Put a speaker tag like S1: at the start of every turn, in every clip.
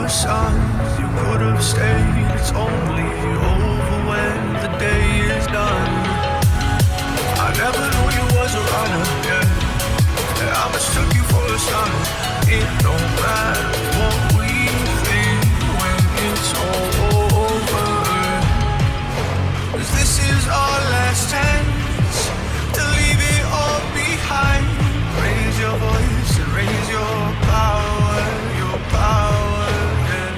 S1: sun, you could have stayed. It's only over when the day is done. I never knew you was a runner, yeah. I mistook you for a son. It don't matter what we think when it's all over. 'Cause this is our last chance to leave it all behind. Raise your voice and raise your power, yeah.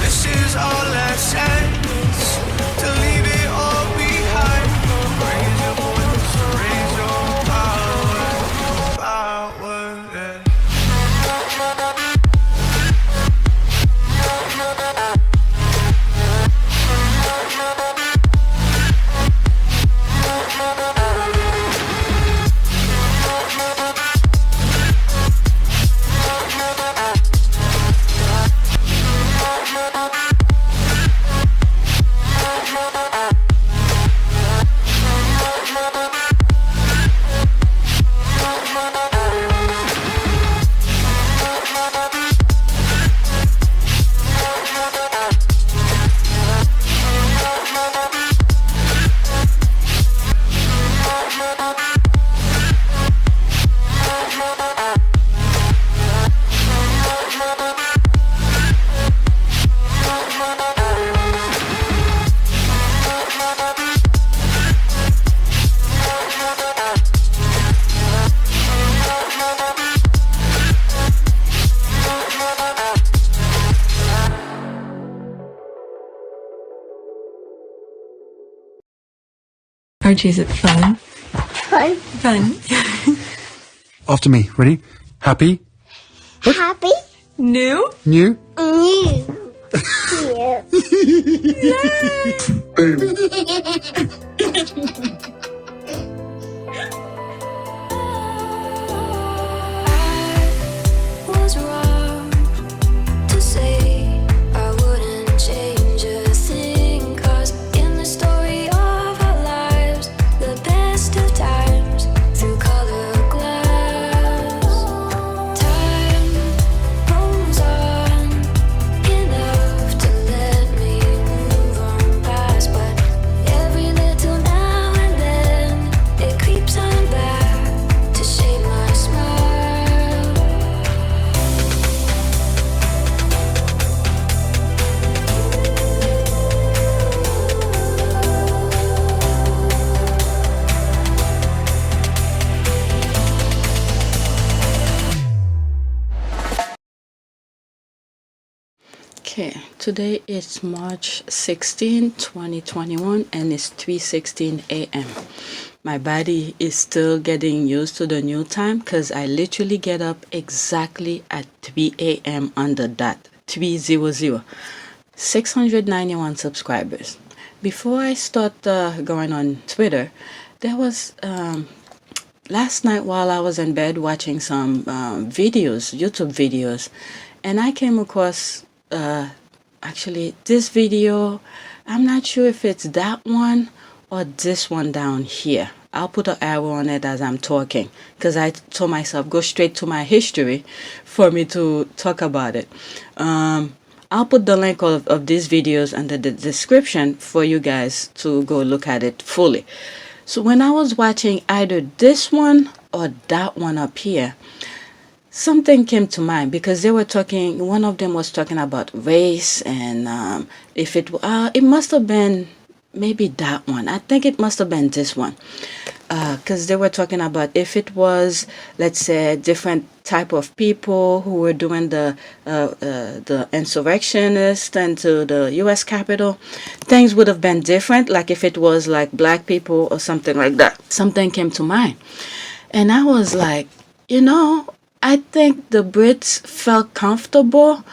S1: This is our last chance to leave it all behind. Raise your voice and raise your power, yeah.
S2: Archie, is it fun?
S3: Fun.
S2: Fun.
S4: After me. Ready? Happy?
S3: Happy.
S2: New?
S4: New?
S3: New.
S4: Boom.
S5: Was wrong to say I wouldn't change a thing, 'cause in the story of our lives, the best of times through colored glass, time moves on enough to let me move on past, but every little now and then it creeps on back to shade my smile.
S6: Okay, today is March 16, 2021, and it's 3:16 a.m. My body is still getting used to the new time because I literally get up exactly at 3 a.m. on the dot. 300. 691 subscribers. Before I start going on Twitter, there was last night while I was in bed watching some videos, YouTube videos, and I came across actually this video. I'm not sure if it's that one or this one down here. I'll put an arrow on it as I'm talking because I told myself go straight to my history for me to talk about it. I'll put the link of these videos under the description for you guys to go look at it fully. So when I was watching either this one or that one up here, something came to mind because they were talking, one of them was talking about race and if it must have been maybe that one. I think it must have been this one because they were talking about if it was, let's say, different type of people who were doing the insurrectionists into the U.S. Capitol, things would have been different. Like if it was like black people or something like that. Something came to mind. And I was like, I think the Brits felt comfortable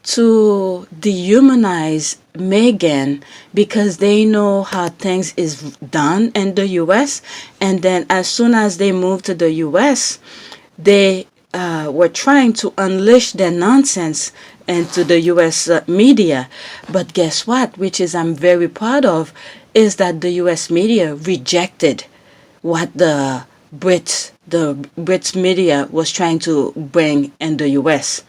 S6: to dehumanize Meghan because they know how things is done in the U.S. And then as soon as they moved to the U.S., they were trying to unleash their nonsense into the U.S. Media. But guess what? Which is I'm very proud of, is that the U.S. media rejected what the Brits the Brits media was trying to bring in the US.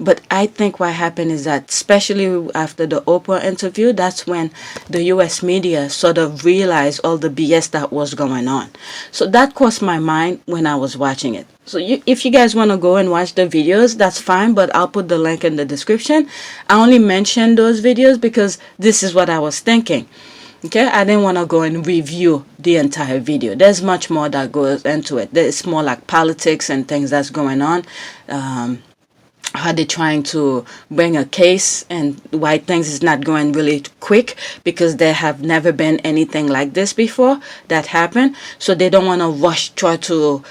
S6: But I think what happened is that, especially after the Oprah interview, that's when the US media sort of realized all the BS that was going on. So that crossed my mind when I was watching it. So if you guys want to go and watch the videos, that's fine, but I'll put the link in the description. I only mentioned those videos because this is what I was thinking. Okay, I didn't want to go and review the entire video. There's much more that goes into it. It's more like politics and things that's going on. How they're trying to bring a case and why things is not going really quick, because there have never been anything like this before that happened. So they don't want to rush, try to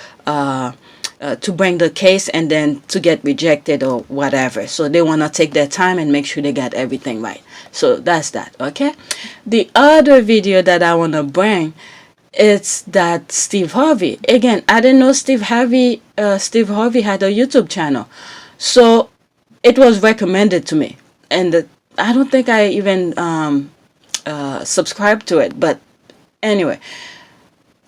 S6: bring the case and then to get rejected or whatever. So they want to take their time and make sure they got everything right. So that's that. Okay. The other video that I want to bring, it's that Steve Harvey. Again, I didn't know Steve Harvey had a YouTube channel. So it was recommended to me, and I don't think I even subscribed to it. But anyway,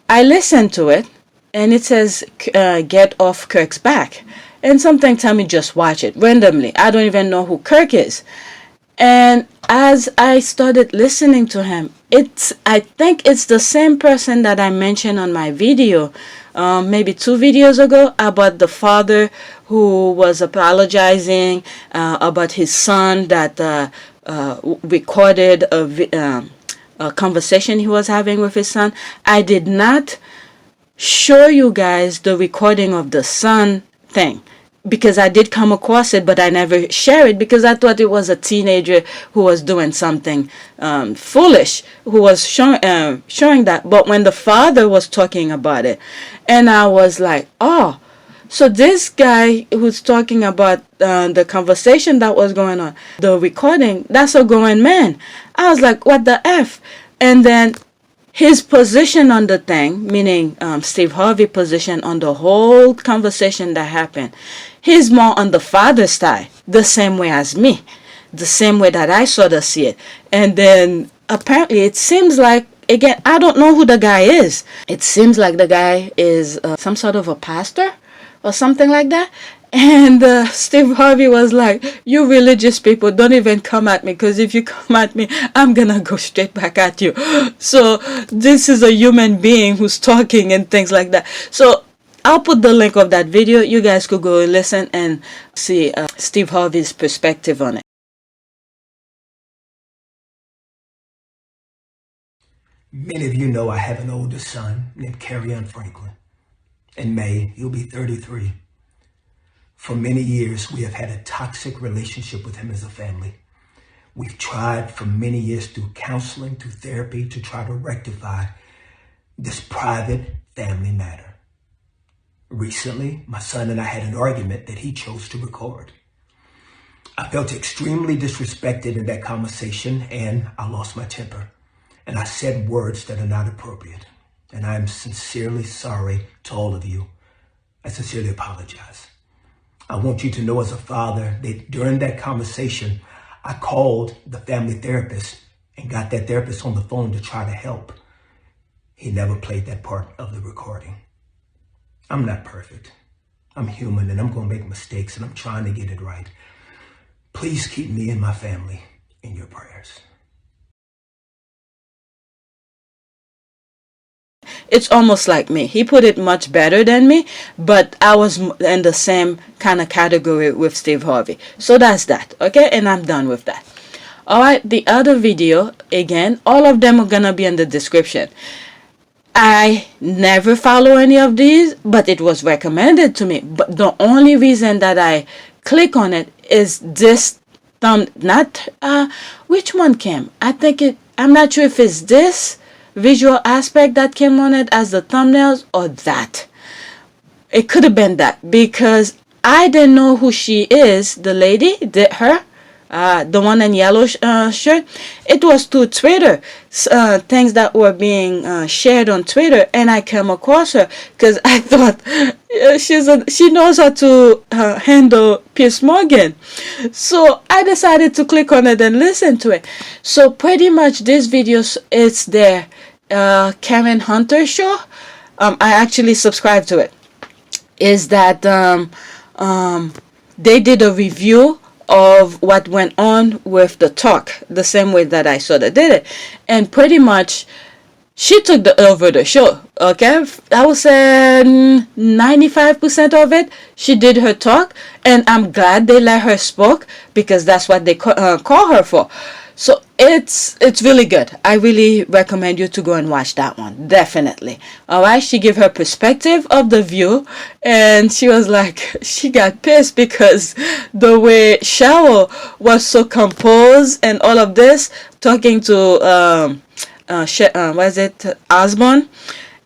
S6: I listened to it, and it says get off Kirk's back, and something tell me just watch it randomly. I don't even know who Kirk is. And as I started listening to him, I think it's the same person that I mentioned on my video, maybe 2 videos ago, about the father who was apologizing about his son that recorded a conversation he was having with his son. I did not show you guys the recording of the son thing, because I did come across it, but I never shared it because I thought it was a teenager who was doing something foolish, who was showing that. But when the father was talking about it, and I was like, oh, so this guy who's talking about the conversation that was going on, the recording, that's a grown man. I was like, what the F? And then his position on the thing, meaning Steve Harvey's position on the whole conversation that happened, he's more on the father's side, the same way as me, the same way that I sort of see it. And then apparently it seems like, again, I don't know who the guy is. It seems like the guy is some sort of a pastor or something like that. And Steve Harvey was like, you religious people, don't even come at me, because if you come at me, I'm gonna go straight back at you. So this is a human being who's talking and things like that. So I'll put the link of that video. You guys could go and listen and see Steve Harvey's perspective on it.
S7: Many of you know I have an older son named Carrion Franklin. In May, he'll be 33. For many years, we have had a toxic relationship with him as a family. We've tried for many years through counseling, through therapy, to try to rectify this private family matter. Recently, my son and I had an argument that he chose to record. I felt extremely disrespected in that conversation, and I lost my temper. And I said words that are not appropriate. And I am sincerely sorry to all of you. I sincerely apologize. I want you to know as a father that during that conversation, I called the family therapist and got that therapist on the phone to try to help. He never played that part of the recording. I'm not perfect. I'm human and I'm going to make mistakes and I'm trying to get it right. Please keep me and my family in your prayers.
S6: It's almost like me. He put it much better than me, but I was in the same kind of category with Steve Harvey. So that's that, okay? And I'm done with that. All right, the other video, again, all of them are going to be in the description. I never follow any of these, but it was recommended to me. But the only reason that I click on it is this which one came? I'm not sure if it's this visual aspect that came on it as the thumbnails or that. It could have been that, because I didn't know who she is, the lady, the one in yellow shirt. It was through Twitter, things that were being shared on Twitter, and I came across her because I thought she knows how to handle Piers Morgan. So I decided to click on it and listen to it. So pretty much this video is their Karen Hunter show. I actually subscribed to it. is that they did a review of what went on with the talk, the same way that I sort of did it, and pretty much she took over the show. Okay, I would say 95% of it, she did her talk, and I'm glad they let her spoke, because that's what they call her for. So it's really good. I really recommend you to go and watch that one, definitely. All right, she gave her perspective of the view, and she was like, she got pissed because the way Shola was so composed and all of this, talking to what is it, Osborne,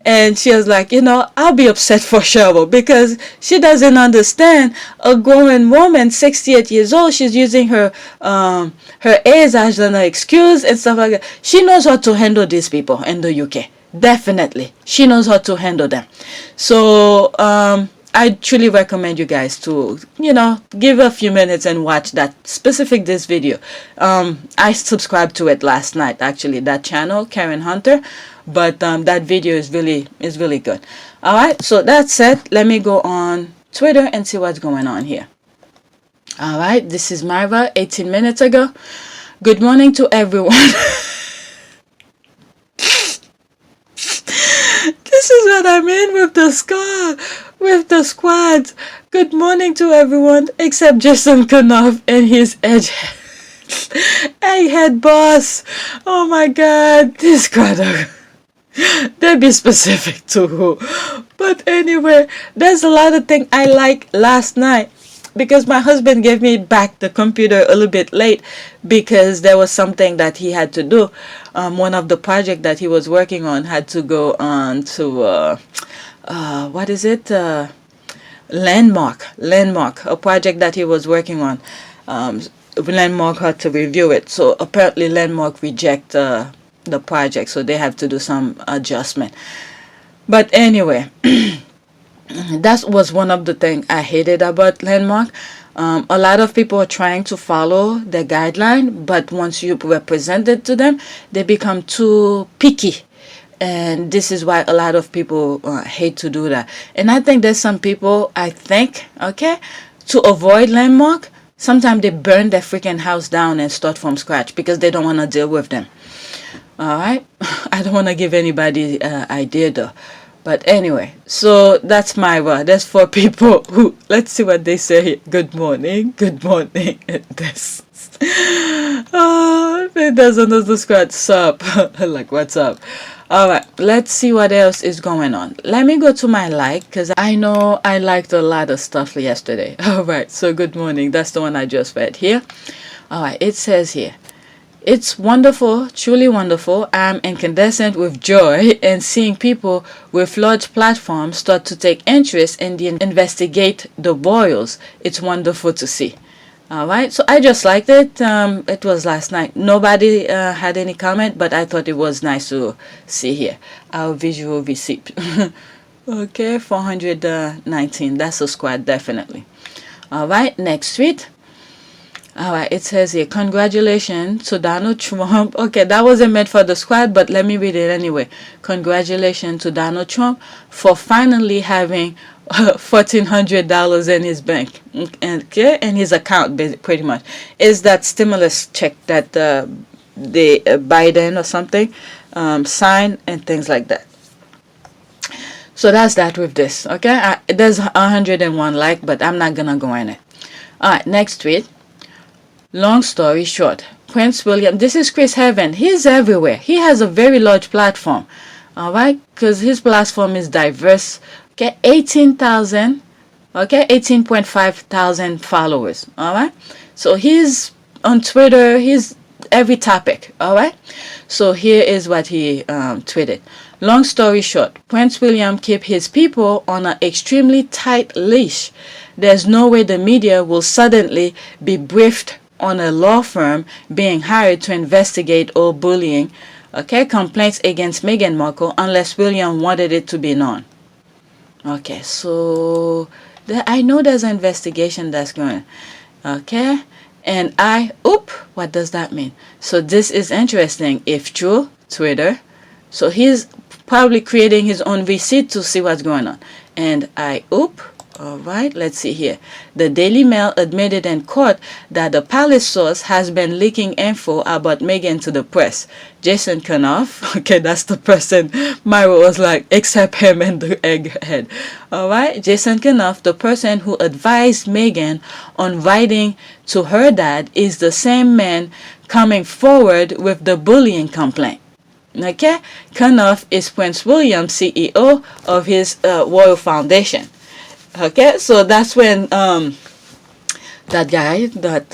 S6: and she was like, I'll be upset for Shola because she doesn't understand a grown woman, 68 years old. She's using her age as an excuse and stuff like that. She knows how to handle these people in the UK. Definitely, she knows how to handle them. So I truly recommend you guys to, give a few minutes and watch that specific this video. I subscribed to it last night, actually, that channel, Karen Hunter. But that video is really good. All right, so that's it. Let me go on Twitter and see what's going on here. All right, this is Myra, 18 minutes ago. Good morning to everyone. This is what I mean with the squad. Good morning to everyone except Jason Knopf and his egghead boss. Oh my God, this squad. They be specific to who. But anyway, there's a lot of things I like last night, because my husband gave me back the computer a little bit late because there was something that he had to do. One of the projects that he was working on had to go on to what is it? Landmark, a project that he was working on. Landmark had to review it, so apparently Landmark reject the project, so they have to do some adjustment. But anyway, that was one of the things I hated about Landmark. A lot of people are trying to follow the guideline, but once you represent it to them, they become too picky. And this is why a lot of people hate to do that. And I think there's some people, to avoid Landmark, sometimes they burn their freaking house down and start from scratch because they don't want to deal with them. All right, I don't want to give anybody idea though. But anyway, so that's Myra. That's for people who, let's see what they say here. Good morning, and this. It doesn't understand. Sup, like what's up? All right, let's see what else is going on. Let me go to my because I know I liked a lot of stuff yesterday. All right, so good morning. That's the one I just read here. All right, it says here, it's wonderful, truly wonderful. I'm incandescent with joy and seeing people with large platforms start to take interest in the investigate the royals. It's wonderful to see. All right, so I just liked it. It was last night. Nobody had any comment, but I thought it was nice to see here. Our visual receipt. Okay, 419. That's a squad, definitely. All right, next tweet. All right, it says here, congratulations to Donald Trump. Okay, that wasn't meant for the squad, but let me read it anyway. Congratulations to Donald Trump for finally having $1,400 in his bank, in his account, pretty much. Is that stimulus check that the Biden or something signed and things like that. So that's that with this. Okay, there's 101 like, but I'm not gonna go in it. All right, next tweet. Long story short, Prince William, this is Chris Heaven. He's everywhere. He has a very large platform. All right, because his platform is diverse. Okay, 18,000. Okay, 18.5 thousand followers. All right, so he's on Twitter. He's every topic. All right, so here is what he tweeted. Long story short, Prince William keep his people on an extremely tight leash. There's no way the media will suddenly be briefed on a law firm being hired to investigate all bullying, complaints against Meghan Markle unless William wanted it to be known. Okay, so I know there's an investigation that's going. Okay, and what does that mean? So this is interesting. If true, Twitter. So he's probably creating his own receipt to see what's going on. And All right, let's see here. The Daily Mail admitted in court that the palace source has been leaking info about Meghan to the press. Jason Kanoff, okay, that's the person Myra was like, except him and the egghead. All right, Jason Kanoff, the person who advised Meghan on writing to her dad, is the same man coming forward with the bullying complaint. Okay, Kanoff is Prince William, CEO of his Royal Foundation. Okay, so that's when that guy that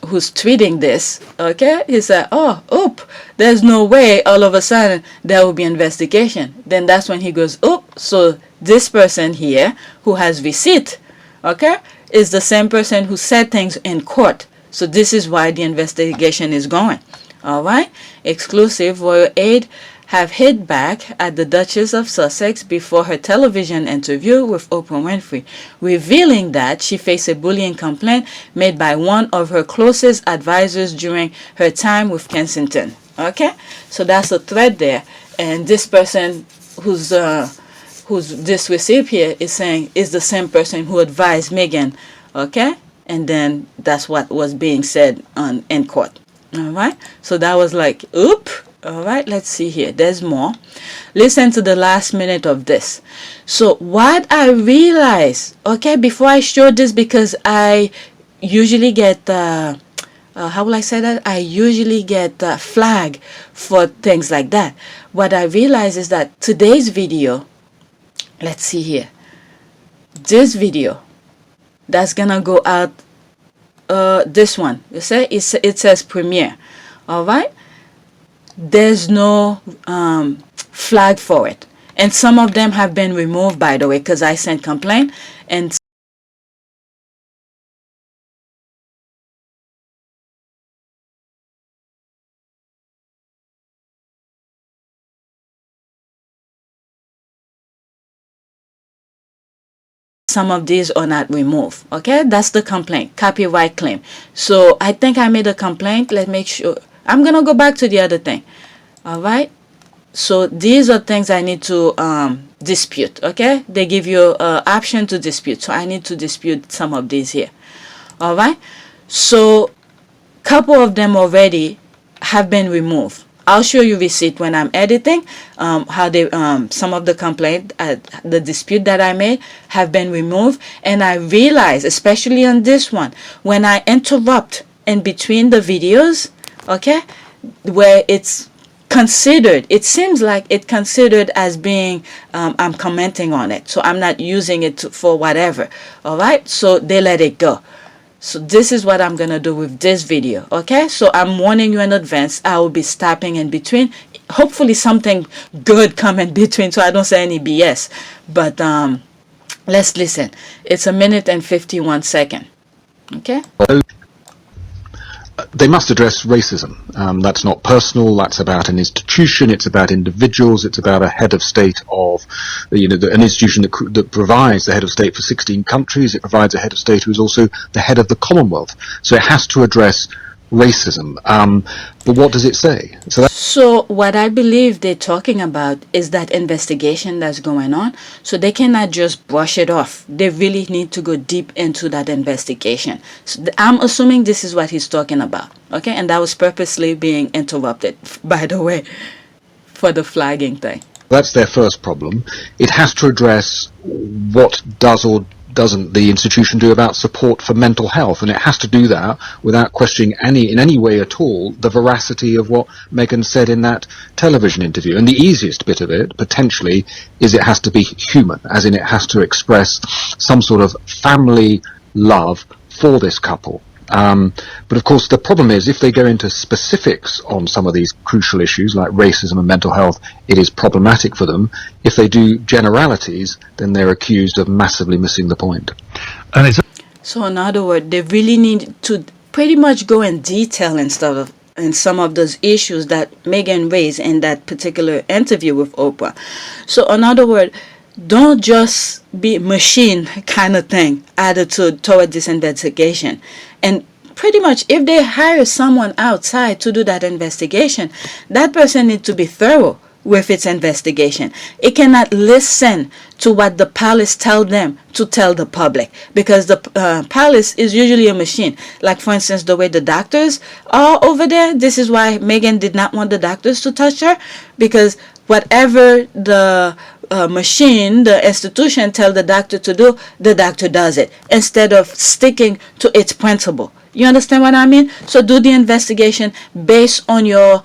S6: who's tweeting this, okay, he said, oh, oop, there's no way all of a sudden there will be investigation. Then that's when he goes, oop, so this person here who has receipt, okay, is the same person who said things in court. So this is why the investigation is going. All right, exclusive. Royal aide have hit back at the Duchess of Sussex before her television interview with Oprah Winfrey, revealing that she faced a bullying complaint made by one of her closest advisors during her time with Kensington. Okay, so that's a thread there, and this person who's this receipt here is saying is the same person who advised Meghan. Okay, and then that's what was being said in court. All right, so that was like, oop. All right, let's see here. There's more. Listen to the last minute of this. So what I realized, okay, before I show this, because I usually get, how will I say that? I usually get flag for things like that. What I realized is that today's video, let's see here. This video, that's gonna go out, this one, you see, it says premiere. All right. There's no flag for it, and some of them have been removed, by the way, because I sent complaint, and some of these are not removed. Okay, that's the complaint, copyright claim. So I think I made a complaint. Let's make sure. I'm gonna go back to the other thing. All right, so these are things I need to dispute. Okay, they give you an option to dispute, so I need to dispute some of these here. All right, so couple of them already have been removed. I'll show you receipt when I'm editing, how they some of the complaint, the dispute that I made have been removed. And I realize, especially on this one, when I interrupt in between the videos, okay, where it's considered, it seems like it's considered as being I'm commenting on it, so I'm not using it for whatever. All right, so they let it go. So this is what I'm gonna do with this video. Okay, so I'm warning you in advance, I will be stopping in between. Hopefully something good come in between, so I don't say any BS. But let's listen. It's 1 minute and 51 seconds. Okay.
S8: They must address racism. That's not personal. That's about an institution. It's about individuals. It's about a head of state of, an institution that provides the head of state for 16 countries. It provides a head of state who is also the head of the Commonwealth. So it has to address racism. But what does it say?
S6: So what I believe they're talking about is that investigation that's going on. So they cannot just brush it off. They really need to go deep into that investigation. So I'm assuming this is what he's talking about. Okay, and that was purposely being interrupted, by the way, for the flagging thing.
S8: That's their first problem. It has to address what does or doesn't the institution do about support for mental health, and it has to do that without questioning in any way at all the veracity of what Meghan said in that television interview. And the easiest bit of it, potentially, is it has to be human, as in it has to express some sort of family love for this couple. But of course the problem is, if they go into specifics on some of these crucial issues like racism and mental health, it is problematic for them. If they do generalities, then they're accused of massively missing the point.
S6: So in other words, they really need to pretty much go in detail and stuff in some of those issues that Meghan raised in that particular interview with Oprah. So in other words, don't just be machine kind of thing attitude toward this investigation. And pretty much if they hire someone outside to do that investigation, that person needs to be thorough. with its investigation. It cannot listen to what the palace tell them to tell the public, because the palace is usually a machine. Like, for instance, the way the doctors are over there. This is why Meghan did not want the doctors to touch her, because whatever the machine, the institution tell the doctor to do, the doctor does it instead of sticking to its principle. You understand what I mean? So do the investigation based on your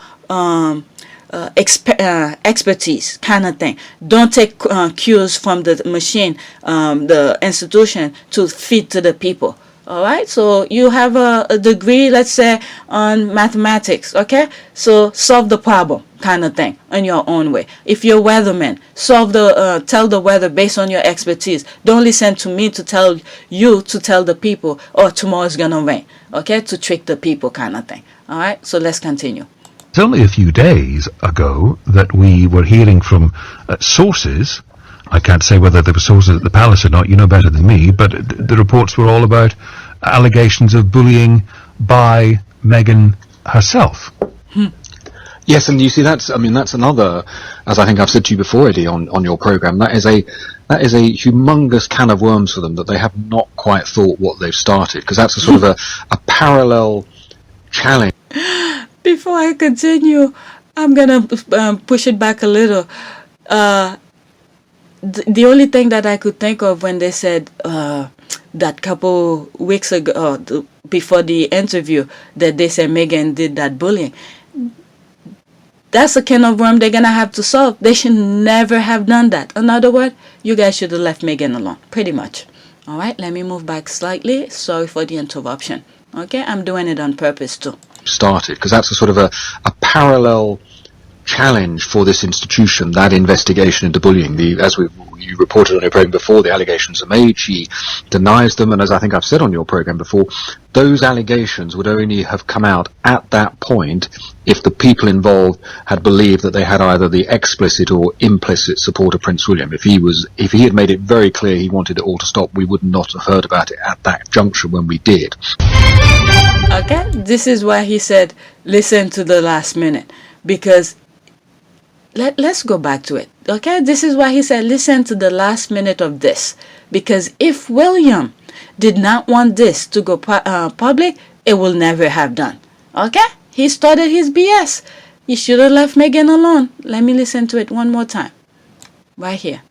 S6: expertise, kind of thing. Don't take cues from the machine, the institution, to feed to the people. All right, so you have a degree, let's say, on mathematics, okay? So solve the problem, kind of thing, in your own way. If you're a weatherman, tell the weather based on your expertise. Don't listen to me to tell you to tell the people, oh, tomorrow's gonna rain, okay? To trick the people, kind of thing. All right, so let's continue.
S9: It's only a few days ago that we were hearing from sources. I can't say whether there were sources at the palace or not, you know better than me, but the reports were all about allegations of bullying by Meghan herself.
S8: Yes, and you see, that's another, as I think I've said to you before, Eddie, on your programme, that is a humongous can of worms for them that they have not quite thought what they've started, because that's a sort of a parallel challenge.
S6: Before I continue, I'm going to push it back a little. The only thing that I could think of when they said that couple weeks ago, before the interview, that they said Meghan did that bullying, that's a can of worm they're going to have to solve. They should never have done that. In other words, you guys should have left Meghan alone, pretty much. All right, let me move back slightly. Sorry for the interruption. Okay, I'm doing it on purpose too.
S8: Started, because that's a sort of a parallel challenge for this institution, that investigation into bullying. As you reported on your program before, the allegations are made, she denies them, and as I think I've said on your program before, those allegations would only have come out at that point if the people involved had believed that they had either the explicit or implicit support of Prince William. If he had made it very clear he wanted it all to stop, we would not have heard about it at that juncture when we did.
S6: Okay, this is why he said listen to the last minute, because let's go back to it. Okay, this is why he said listen to the last minute of this, because if William did not want this to go public, it will never have done. Okay, he started his BS. He should have left Meghan alone. Let me listen to it one more time, right here.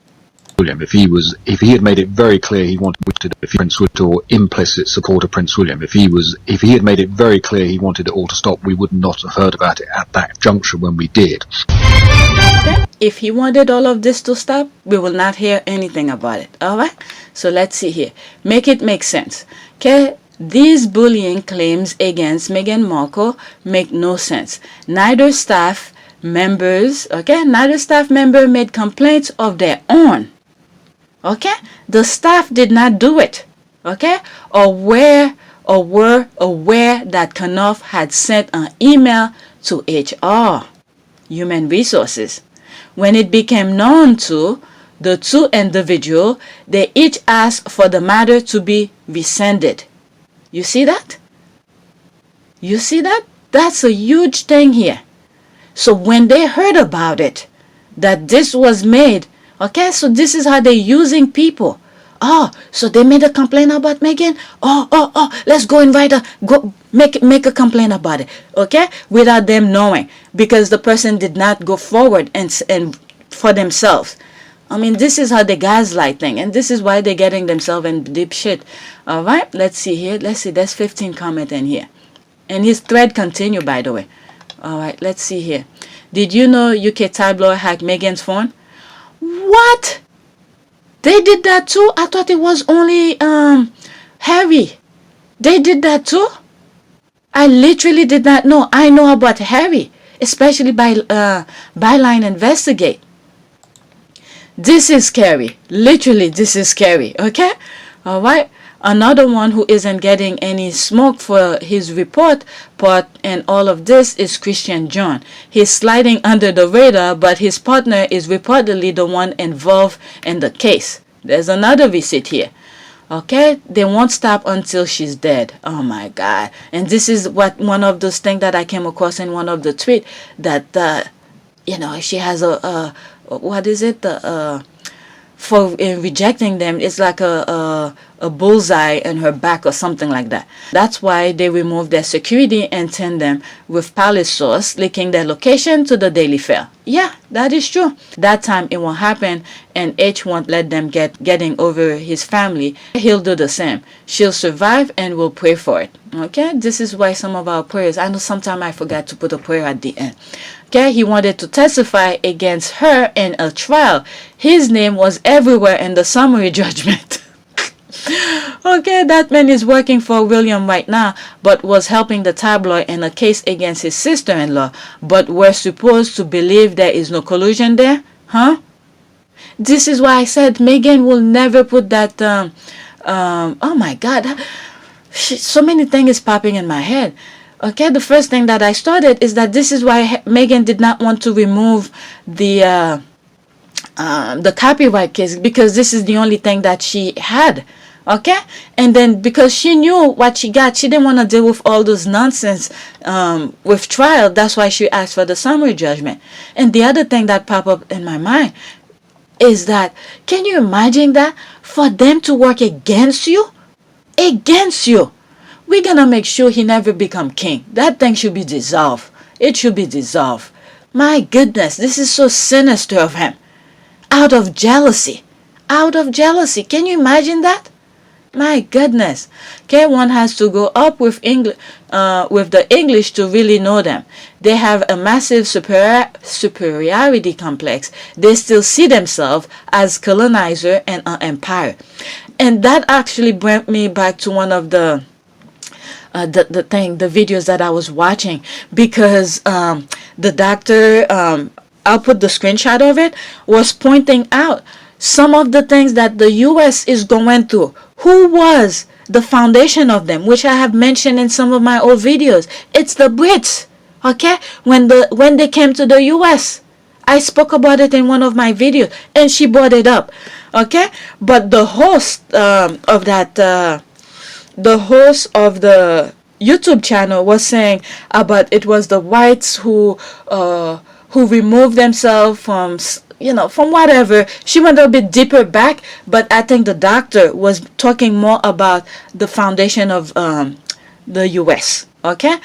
S8: William, if he had made it very clear he wanted Prince William or implicit support of Prince William, if he had made it very clear he wanted it all to stop, we would not have heard about it at that juncture when we did.
S6: Okay. If he wanted all of this to stop, we will not hear anything about it. All right, so let's see here. Make it make sense. Okay, these bullying claims against Meghan Markle make no sense. Neither staff member made complaints of their own. Okay, the staff did not do it. Okay, or were aware that Knopf had sent an email to HR, Human Resources. When it became known to the two individuals, they each asked for the matter to be rescinded. You see that? You see that? That's a huge thing here. So when they heard about it, that this was made, okay, so this is how they're using people. Oh, so they made a complaint about Meghan? Oh, let's go invite her, go make a complaint about it, okay? Without them knowing, because the person did not go forward and for themselves. I mean, this is how they gaslight thing, and this is why they're getting themselves in deep shit. All right, let's see here. Let's see, there's 15 comments in here. And his thread continue, by the way. All right, let's see here. Did you know UK tabloid hacked Meghan's phone? What? They did that too? I thought it was only Harry. They did that too? I literally did not know. I know about Harry, especially by Byline Investigate. This is scary. Literally, this is scary. Okay? All right. Another one who isn't getting any smoke for his report part and all of this is Christian John. He's sliding under the radar, but his partner is reportedly the one involved in the case. There's another receipt here. Okay, they won't stop until she's dead. Oh my God. And this is what one of those things that I came across in one of the tweets, that she has what is it? For rejecting them, it's like a bullseye in her back or something like that. That's why they removed their security and turned them with palace sauce, linking their location to the Daily Fair. Yeah, that is true. That time it won't happen, and H won't let them getting over his family. He'll do the same. She'll survive, and we'll pray for it. Okay, this is why some of our prayers, I know sometimes I forgot to put a prayer at the end. Okay, he wanted to testify against her in a trial. His name was everywhere in the summary judgment. Okay, that man is working for William right now, but was helping the tabloid in a case against his sister-in-law. But we're supposed to believe there is no collusion there? Huh? This is why I said Meghan will never put that, oh my God. So many things popping in my head. Okay, the first thing that I started is that this is why Meghan did not want to remove the copyright case, because this is the only thing that she had. Okay, and then because she knew what she got, she didn't want to deal with all those nonsense with trial. That's why she asked for the summary judgment. And the other thing that popped up in my mind is that, can you imagine that for them to work against you? Against you. We're gonna make sure he never become king. That thing should be dissolved. It should be dissolved. My goodness, this is so sinister of him. Out of jealousy. Out of jealousy. Can you imagine that? My goodness. Okay, one has to go up with the English to really know them. They have a massive superiority complex. They still see themselves as colonizer and an empire. And that actually brought me back to one of the videos that I was watching, because the doctor, I'll put the screenshot of it, was pointing out some of the things that the U.S. is going through. Who was the foundation of them, which I have mentioned in some of my old videos? It's the Brits. Okay, when they came to the U.S., I spoke about it in one of my videos, and she brought it up. Okay, but the host of the YouTube channel was saying about it was the whites who removed themselves from whatever. She went a bit deeper back, but I think the doctor was talking more about the foundation of the U.S. Okay,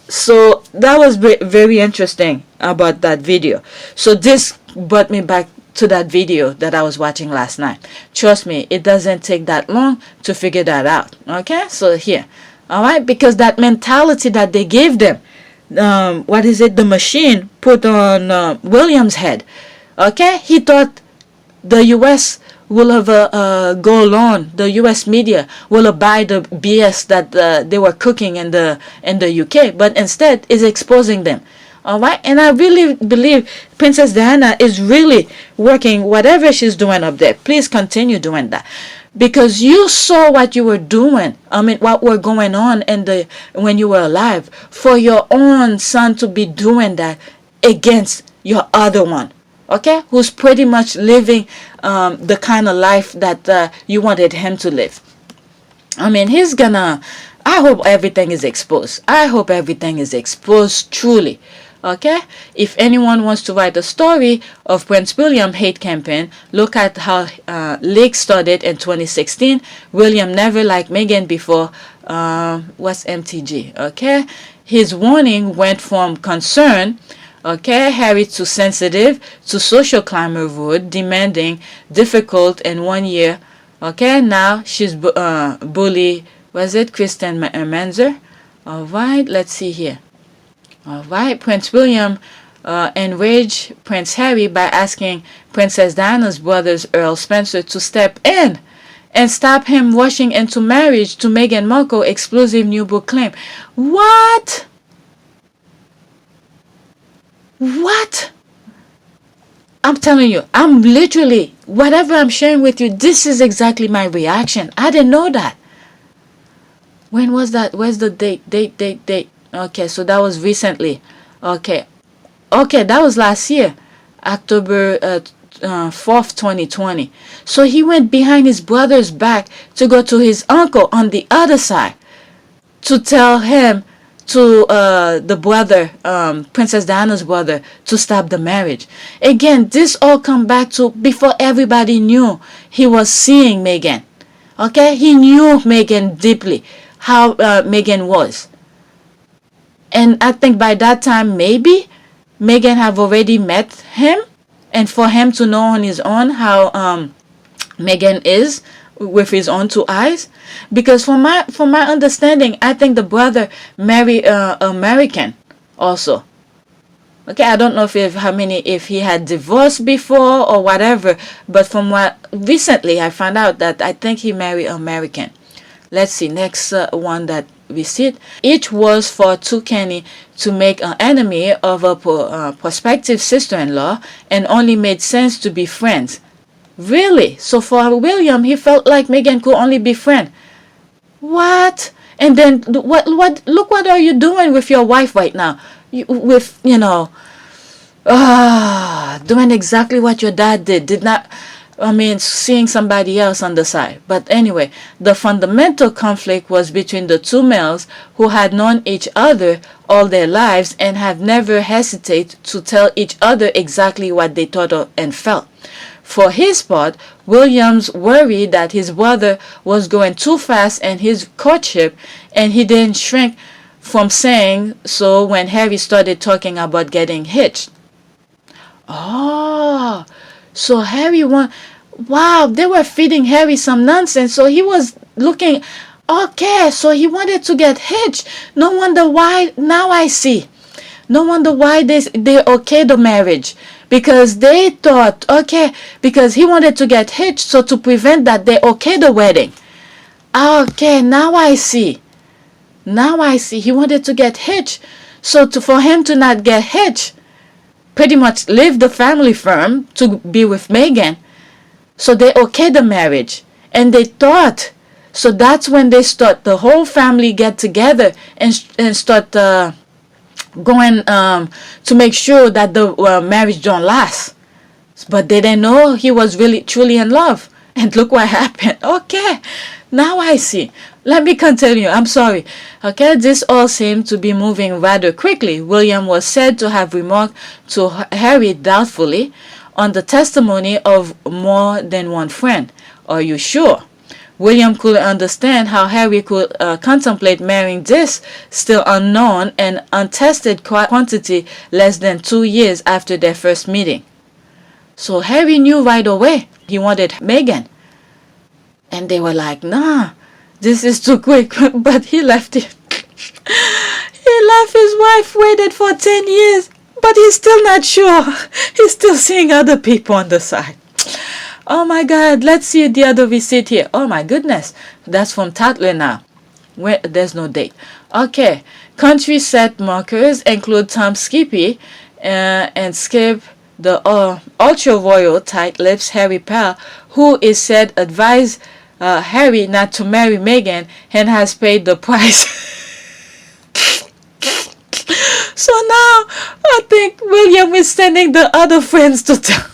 S6: so that was very interesting about that video. So this brought me back to that video that I was watching last night. Trust me, it doesn't take that long to figure that out. Okay, so here, all right, because that mentality that they gave them, the machine put on William's head. Okay, he thought the U.S. will have go along. The U.S. media will buy the BS that they were cooking in the UK, but instead is exposing them. All right, and I really believe Princess Diana is really working whatever she's doing up there. Please continue doing that, because you saw what you were doing. I mean, what were going on when you were alive, for your own son to be doing that against your other one. Okay, who's pretty much living the kind of life that you wanted him to live. I mean, I hope everything is exposed. I hope everything is exposed truly. Okay, if anyone wants to write a story of Prince William hate campaign, look at how leaks started in 2016. William never liked Meghan before. What's MTG? Okay, his warning went from concern, okay, Harry, to sensitive, to social climber would, demanding, difficult in 1 year. Okay, now she's bully. Was it Kristen Menzer? All right, let's see here. All right, Prince William enraged Prince Harry by asking Princess Diana's brothers Earl Spencer to step in and stop him rushing into marriage to Meghan Markle, exclusive new book claim. What? What? I'm telling you, I'm literally, whatever I'm sharing with you, this is exactly my reaction. I didn't know that. When was that? Where's the date? Date. Okay, so that was recently. Okay, that was last year, October 4th, 2020. So he went behind his brother's back to go to his uncle on the other side to tell him to the brother, Princess Diana's brother, to stop the marriage. Again, this all come back to before everybody knew he was seeing Meghan. Okay, he knew Meghan deeply, how Meghan was. And I think by that time, maybe Meghan have already met him, and for him to know on his own how Meghan is with his own two eyes, because from my understanding, I think the brother married American also. Okay, I don't know if he had divorced before or whatever, but from what recently I found out that I think he married American. Let's see, next one that we see. Each was for Tukeni to make an enemy of a prospective sister-in-law, and only made sense to be friends. Really? So for William, he felt like Meghan could only be friend. What? And then what? Look, what are you doing with your wife right now? Doing exactly what your dad did. Seeing somebody else on the side. But anyway, the fundamental conflict was between the two males who had known each other all their lives and have never hesitated to tell each other exactly what they thought of and felt. For his part, Williams worried that his brother was going too fast in his courtship, and he didn't shrink from saying so when Harry started talking about getting hitched. Oh, so Harry wow, they were feeding Harry some nonsense, so he was looking, okay, so he wanted to get hitched. No wonder why, now I see. No wonder why they okayed the marriage. Because they thought, okay, because he wanted to get hitched, so to prevent that, they okayed the wedding. Okay, now I see. Now I see. He wanted to get hitched, so for him to not get hitched, pretty much leave the family firm to be with Meghan. So they okayed the marriage, and they thought, so that's when they start, the whole family get together and start going to make sure that the marriage don't last. But they didn't know he was really truly in love, and look what happened. Okay, now I see. Let me continue. I'm sorry. Okay, this all seemed to be moving rather quickly. William was said to have remarked to Harry doubtfully on the testimony of more than one friend. Are you sure? William couldn't understand how Harry could contemplate marrying this still unknown and untested quantity less than 2 years after their first meeting. So Harry knew right away he wanted Meghan. And they were like, nah, this is too quick. But he left it. He left his wife, waited for 10 years, but he's still not sure. He's still seeing other people on the side. Oh my God, let's see the other receipt here. Oh my goodness, that's from Tatler now. There's no date. Okay, country set markers include Tom Skippy and Skip, the ultra-royal tight-lips Harry Pell, who is said advised Harry not to marry Meghan and has paid the price. So now, I think William is sending the other friends to tell.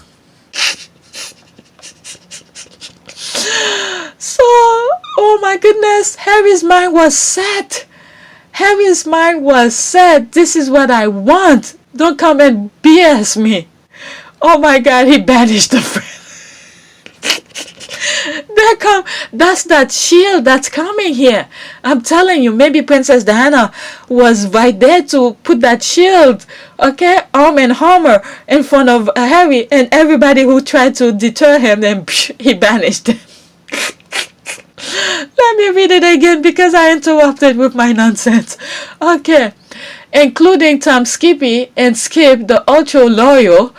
S6: So, oh my goodness, Harry's mind was set. Harry's mind was set. This is what I want. Don't come and BS me. Oh my God, he banished the friend. That's that shield that's coming here. I'm telling you, maybe Princess Diana was right there to put that shield, okay, arm and hammer in front of Harry, and everybody who tried to deter him, then he banished him. Let me read it again because I interrupted with my nonsense. Okay, including Tom Skippy and Skip, the ultra-loyal,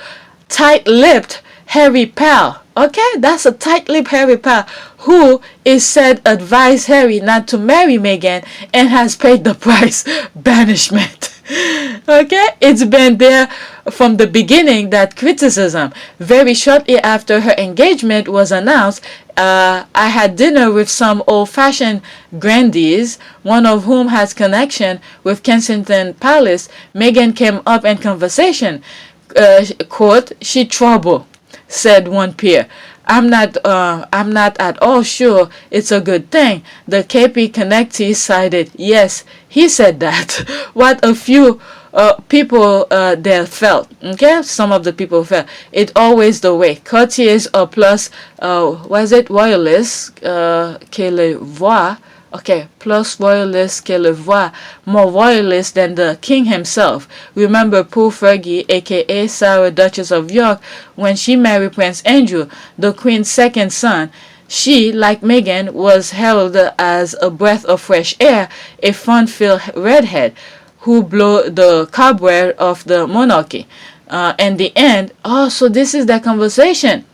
S6: tight-lipped Harry Pell. Okay, that's a tight-lipped Harry Pell who is said advised Harry not to marry Meghan and has paid the price, banishment. Okay, it's been there from the beginning, that criticism. Very shortly after her engagement was announced, I had dinner with some old-fashioned grandees, one of whom has connection with Kensington Palace. Meghan came up in conversation. Quote, she trouble, said one peer. I'm not at all sure it's a good thing. The KP connectee cited, yes, he said that. What a few people there felt. Okay, some of the people felt it always the way. Courtiers or plus, was it royalists que le voix? Okay, plus royalists que le voix, more royalists than the king himself. Remember poor Fergie, aka Sarah, Duchess of York, when she married Prince Andrew, the Queen's second son. She, like Meghan, was heralded as a breath of fresh air, a fun-filled redhead who blew the cobweb of the monarchy. And the end, so this is the conversation.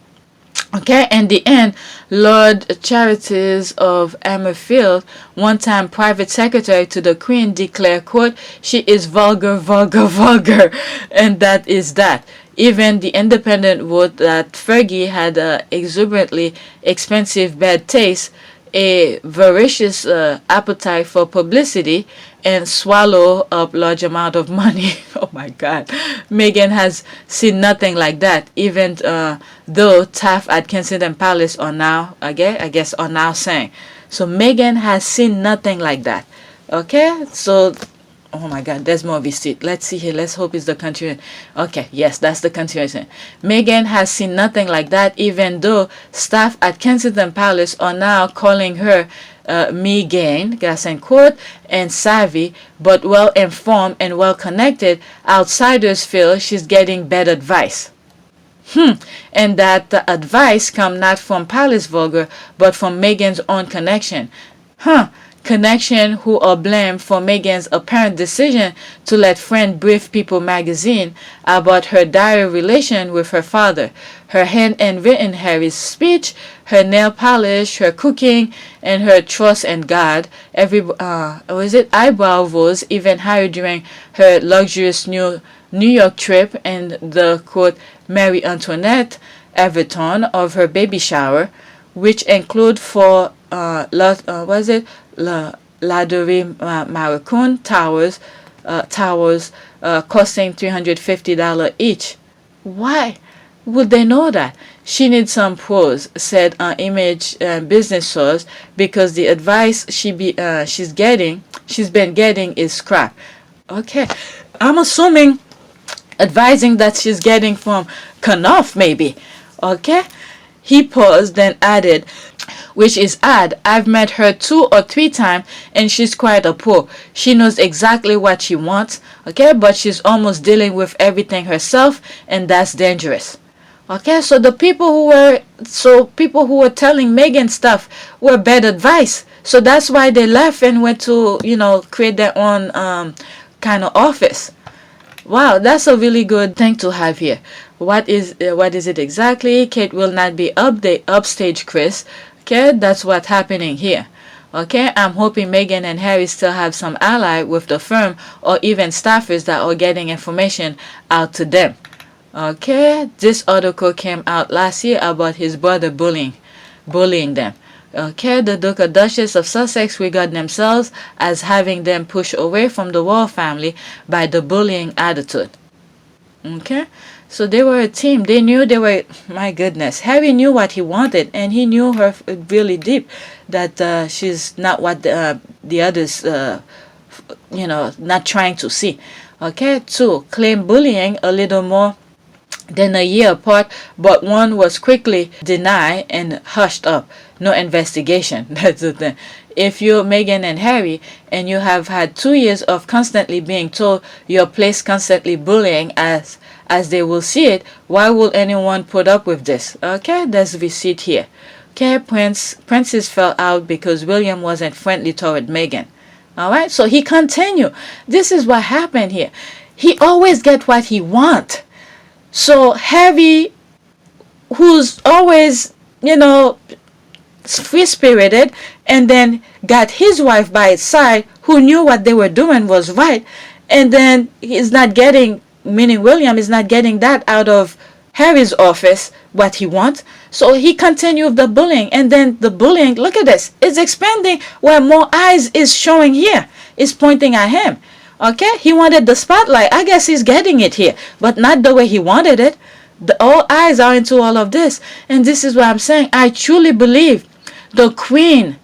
S6: Okay, in the end, Lord Charities of Ammerfield, one-time private secretary to the Queen, declared, quote, she is vulgar, vulgar, vulgar, and that is that. Even the Independent wrote that Fergie had exuberantly expensive bad taste, a voracious appetite for publicity, and swallow up large amount of money. Oh my God. Meghan has seen nothing like that, even though Taft at Kensington Palace are now, I guess, are now saying. So Meghan has seen nothing like that. Okay? So, oh my God, there's more receipt. Let's see here. Let's hope it's the country. Okay, yes, that's the continuation. Meghan has seen nothing like that, even though staff at Kensington Palace are now calling her Meghan, gas and quote, and savvy, but well informed and well connected. Outsiders feel she's getting bad advice. And that the advice come not from Palace vulgar, but from Meghan's own connection. Connection who are blamed for Meghan's apparent decision to let friend brief People magazine about her dire relation with her father, her handwritten Harry's speech, her nail polish, her cooking, and her trust in God. Eyebrow rose even higher during her luxurious New York trip and the quote Marie Antoinette Everton of her baby shower, which include for Laderie Maroon towers costing $350 each. Why would they know that? She needs some pros, said an image business source, because the advice she's been getting is crap. Okay, I'm assuming advising that she's getting from Knopf maybe. Okay, he paused, then added, which is odd. I've met her 2 or 3 times and she's quite a pro. She knows exactly what she wants, okay, but she's almost dealing with everything herself, and that's dangerous. Okay, so the people who were telling Meghan stuff were bad advice. So that's why they left and went to, create their own kind of office. Wow, that's a really good thing to have here. What is it exactly? Kate will not be upstage Chris. Okay, that's what's happening here. Okay, I'm hoping Meghan and Harry still have some ally with the firm or even staffers that are getting information out to them. Okay, this article came out last year about his brother bullying them. Okay, the Duke and Duchess of Sussex regard themselves as having them pushed away from the royal family by the bullying attitude. Okay, so they were a team. They knew they were, my goodness, Harry knew what he wanted, and he knew her really deep, that she's not what the others, not trying to see. Okay, 2, claim bullying a little more than a year apart, but one was quickly denied and hushed up. No investigation. That's the thing. If you're Meghan and Harry and you have had 2 years of constantly being told your place constantly bullying as they will see it, why will anyone put up with this? Okay, there's receipt here. Okay, Princess fell out because William wasn't friendly toward Meghan. Alright, so he continued. This is what happened here. He always get what he want. So Harry, who's always, free-spirited, and then got his wife by his side, who knew what they were doing was right, and then he's not getting, meaning William is not getting that out of Harry's office, what he wants. So he continued the bullying, and then the bullying, look at this, it's expanding where more eyes is showing here, is pointing at him. Okay, he wanted the spotlight. I guess he's getting it here, but not the way he wanted it. all eyes are into all of this. And this is what I'm saying. I truly believe the Queen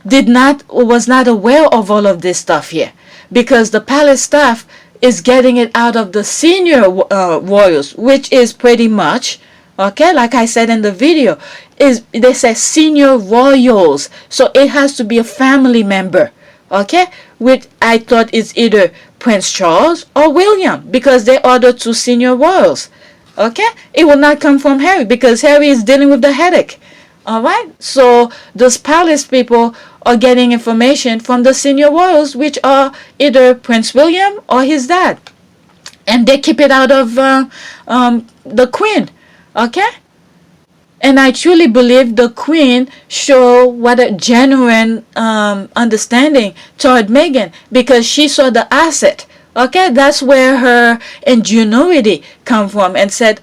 S6: was not aware of all of this stuff here, because the palace staff is getting it out of the senior royals, which is pretty much, okay, like I said in the video, is they say senior royals, so it has to be a family member, okay, which I thought is either Prince Charles or William, because they are the two senior royals. Okay, it will not come from Harry, because Harry is dealing with the headache. All right, so those palace people are getting information from the senior royals, which are either Prince William or his dad, and they keep it out of the Queen. Okay, and I truly believe the Queen show what a genuine understanding toward Meghan, because she saw the asset. Okay, that's where her ingenuity come from, and said,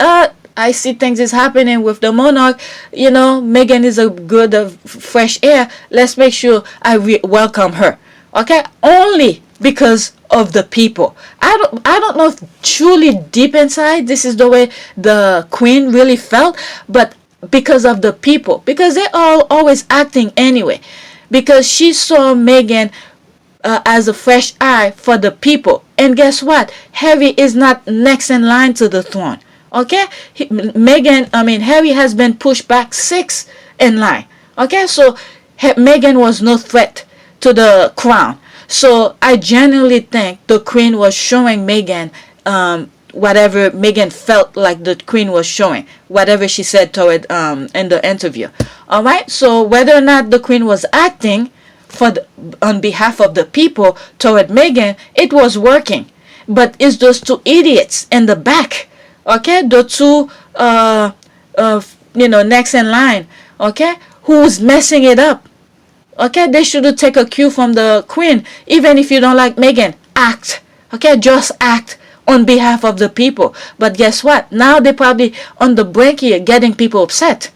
S6: I see things is happening with the monarch. You know, Meghan is a good fresh air. Let's make sure I welcome her. Okay, only because of the people. I don't know if truly deep inside this is the way the Queen really felt, but because of the people, because they are always acting anyway, because she saw Meghan as a fresh eye for the people. And guess what? Harry is not next in line to the throne. Okay, Harry has been pushed back 6 in line. Okay, so Meghan was no threat to the crown. So I genuinely think the Queen was showing Meghan whatever Meghan felt like the Queen was showing, whatever she said toward in the interview. All right, so whether or not the Queen was acting on behalf of the people toward Meghan, it was working. But it's those two idiots in the back, okay, the two next in line, okay, who's messing it up. Okay, they should take a cue from the Queen. Even if you don't like Meghan, act. Okay, just act on behalf of the people. But guess what? Now they're probably on the brink here, getting people upset.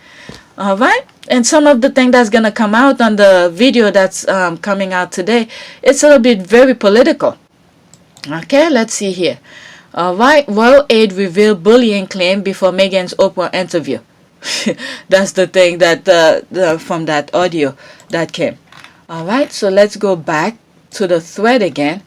S6: All right, and some of the thing that's gonna come out on the video that's coming out today, it's a little bit very political. Okay, let's see here. All right, royal aide revealed bullying claim before Meghan's Oprah interview. That's the thing that from that audio that came. All right, so let's go back to the thread again.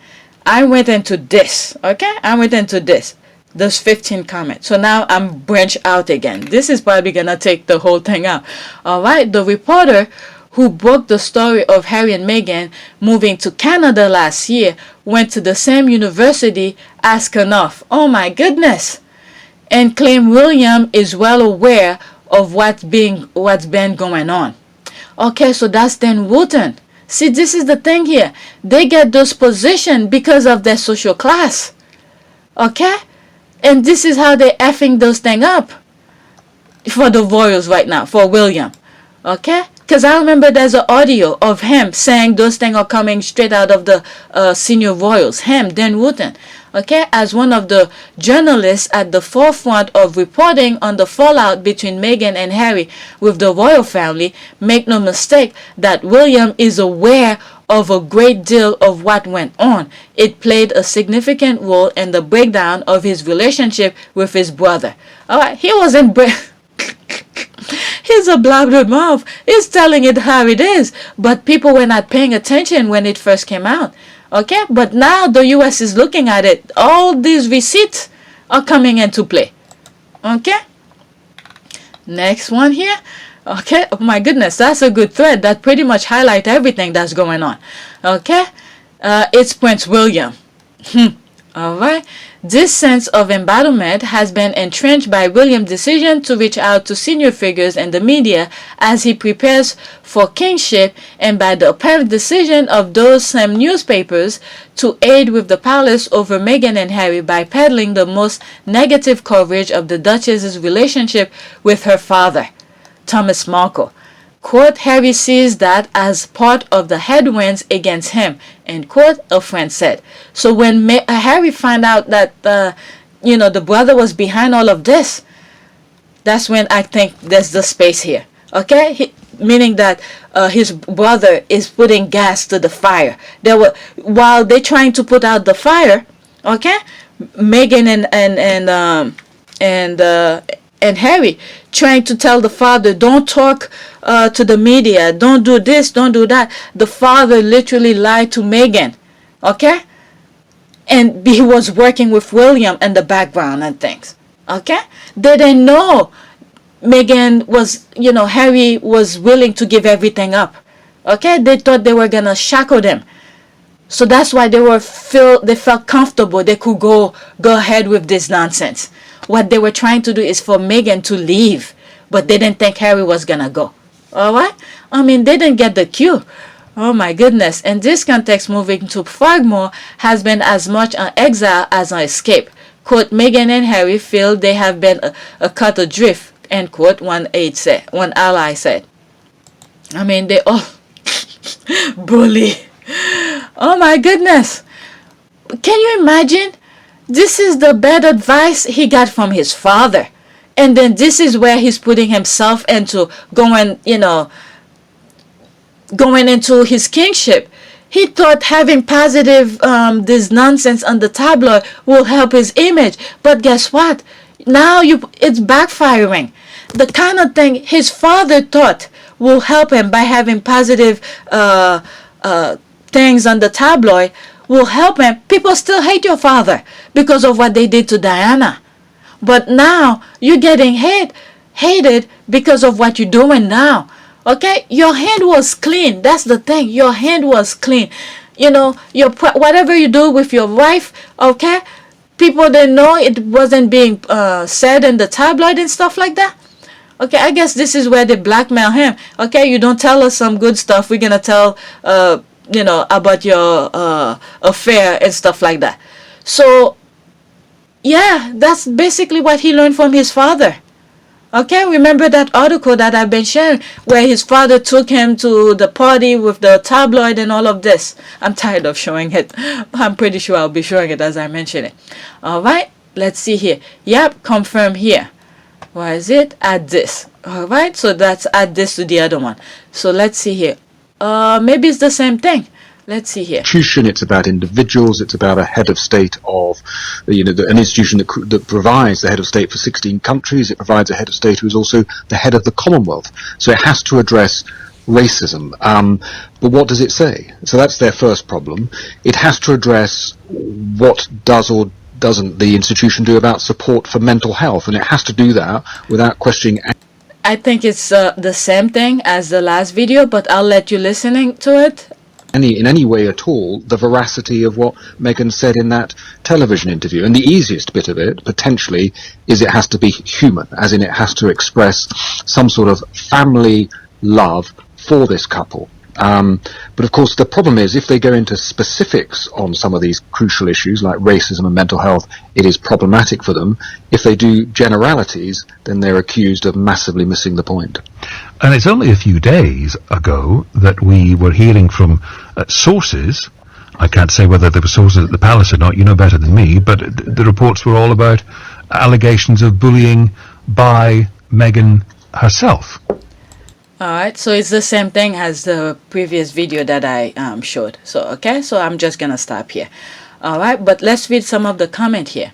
S6: I went into this. Okay, I went into this. There's 15 comments. So now I'm branched out again. This is probably gonna take the whole thing out. All right, the reporter who broke the story of Harry and Meghan moving to Canada last year went to the same university as Kanoff. Oh my goodness! And claimed William is well aware of what's been going on. Okay, so that's Dan Wooten. See, this is the thing here. They get those positions because of their social class. Okay? And this is how they're effing those things up for the royals right now, for William. Okay? Because I remember there's an audio of him saying those things are coming straight out of the senior royals. Him, Dan Wooten. Okay, as one of the journalists at the forefront of reporting on the fallout between Meghan and Harry with the royal family, make no mistake that William is aware of a great deal of what went on. It played a significant role in the breakdown of his relationship with his brother. All right, he wasn't he's a blabbermouth. He's telling it how it is, but people were not paying attention when it first came out. Okay, but now the US is looking at it. All these receipts are coming into play. Okay, next one here. Okay, oh my goodness, that's a good thread that pretty much highlight everything that's going on. Okay, it's Prince William. All right, this sense of embattlement has been entrenched by William's decision to reach out to senior figures in the media as he prepares for kingship, and by the apparent decision of those same newspapers to aid with the palace over Meghan and Harry by peddling the most negative coverage of the Duchess's relationship with her father, Thomas Markle. Quote, Harry sees that as part of the headwinds against him, end quote, a friend said. So when Harry found out that, the brother was behind all of this, that's when I think there's the space here. Okay? Meaning that his brother is putting gas to the fire. While they're trying to put out the fire, okay, Meghan and Harry, trying to tell the father, don't talk to the media, don't do this, don't do that. The father literally lied to Meghan, okay? And he was working with William in the background and things, okay? They didn't know Meghan was, Harry was willing to give everything up, okay? They thought they were gonna shackle them. So that's why they felt comfortable. They could go ahead with this nonsense. What they were trying to do is for Meghan to leave, but they didn't think Harry was gonna go. All right? I mean, they didn't get the cue. Oh my goodness. In this context, moving to Frogmore has been as much an exile as an escape. Quote, Meghan and Harry feel they have been cut adrift, end quote, one ally said. I mean, they all bully. Oh my goodness. Can you imagine? This is the bad advice he got from his father. And then this is where he's putting himself into going into his kingship. He thought having positive this nonsense on the tabloid will help his image. But guess what? Now it's backfiring. The kind of thing his father thought will help him by having positive things on the tabloid will help him. People still hate your father because of what they did to Diana. But now you're getting hated because of what you're doing now. Okay? Your hand was clean. That's the thing. Your hand was clean. Whatever you do with your wife, okay? People didn't know it wasn't being said in the tabloid and stuff like that. Okay, I guess this is where they blackmail him. Okay, you don't tell us some good stuff, we're gonna tell about your affair and stuff like that. So yeah, that's basically what he learned from his father. Okay, remember that article that I've been sharing where his father took him to the party with the tabloid and all of this. I'm tired of showing it. I'm pretty sure I'll be showing it as I mention it. All right, let's see here. Yep, confirm here. Why is it? Add this. All right, so that's add this to the other one. So let's see here. Maybe it's the same thing. Let's see here.
S8: It's about individuals. It's about a head of state of, an institution that provides the head of state for 16 countries. It provides a head of state who is also the head of the Commonwealth. So it has to address racism. But what does it say? So that's their first problem. It has to address what does or doesn't the institution do about support for mental health, and it has to do that without questioning.
S6: I think it's the same thing as the last video, but I'll let you listening to it.
S8: In any way at all, the veracity of what Meghan said in that television interview. And the easiest bit of it, potentially, is it has to be human, as in it has to express some sort of family love for this couple. But of course, the problem is if they go into specifics on some of these crucial issues like racism and mental health, it is problematic for them. If they do generalities, then they're accused of massively missing the point.
S9: And it's only a few days ago that we were hearing from sources. I can't say whether there were sources at the palace or not, you know better than me, but the reports were all about allegations of bullying by Meghan herself.
S6: Alright, so it's the same thing as the previous video that I showed. So I'm just gonna stop here. Alright, but let's read some of the comment here.